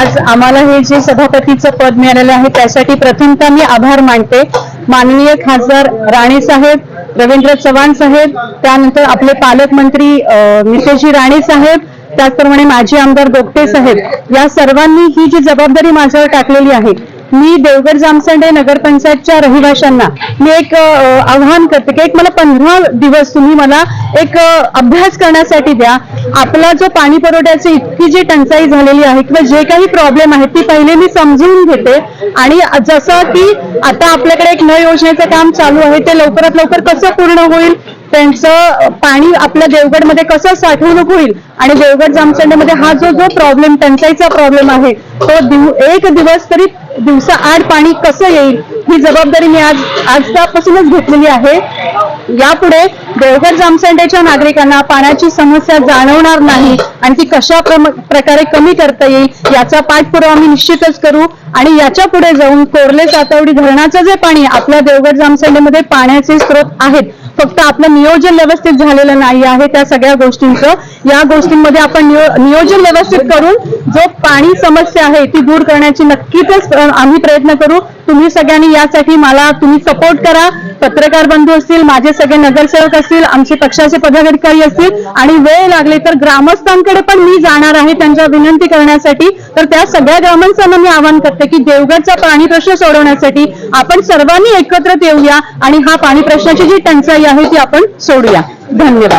आज आम्हाला हे जे सभापतीचं पद मिळालेलं आहे त्यासाठी प्रथमतः मी आभार मानते. माननीय खासदार राणे साहेब, रवींद्र चव्हाण साहेब, त्यानंतर आपले पालकमंत्री नितेशजी राणे साहेब, त्याचप्रमाणे माजी आमदार गोगटे साहेब, या सर्वांनी ही जी जबाबदारी माझ्यावर टाकलेली आहे. मी देवगड जामसंडे नगरपंचायतच्या रहिवाशांना मी एक आव्हान करते की एक मला 15 दिवस तुम्ही मला एक अभ्यास करण्यासाठी द्या. आपला जो पाणी पुरवठ्याची इतकी जी टंचाई झालेली आहे किंवा जे काही प्रॉब्लेम आहे ती पहिले मी समजून घेते आणि जसं की आता आपल्याकडे एक नळ योजनेचं काम चालू आहे ते लवकरात लवकर कसं पूर्ण होईल, त्यांचं पाणी आपल्या देवगडमध्ये कसं साठवणूक होईल आणि देवगड जामसंडेमध्ये हा जो प्रॉब्लेम टंचाईचा प्रॉब्लेम आहे तो एक दिवस तरी दिवसाआड पाणी कसं येईल ही जबाबदारी मी आजपासूनच घेतलेली आहे. यापुढे देवगड जामसंडेच्या नागरिकांना पाण्याची समस्या जाणवणार नाही आणि ती कशा प्रकारे कमी करता येईल याचा पाठपुरावा आम्ही निश्चितच करू आणि याच्या पुढे जाऊन कोर्ले सातवडी धरणाचं जे पाणी आपल्या देवगड जामसंडेमध्ये पाण्याचे स्रोत आहेत, फक्त आपलं नियोजन व्यवस्थित झालेलं नाही आहे त्या सगळ्या गोष्टींचं. या गोष्टींमध्ये आपण नियोजन व्यवस्थित करून जो पाणी समस्या आहे ती दूर करण्याची नक्कीच आम्ही प्रयत्न करू. तुम्ही सगळ्यांनी यासाठी मला तुम्ही सपोर्ट करा. पत्रकार बंधू असतील, माझे सगळे नगरसेवक असतील, आमचे पक्षाचे पदाधिकारी असतील आणि वेळ लागले तर ग्रामस्थांकडे पण मी जाणार आहे त्यांच्या विनंती करण्यासाठी. तर त्या सगळ्या ग्रामस्थांना मी आवाहन करते की देवगडचा पाणी प्रश्न सोडवण्यासाठी आपण सर्वांनी एकत्रित येऊया आणि हा पाणी प्रश्नाची जी टंचाई आहे ती आपण सोडूया. धन्यवाद.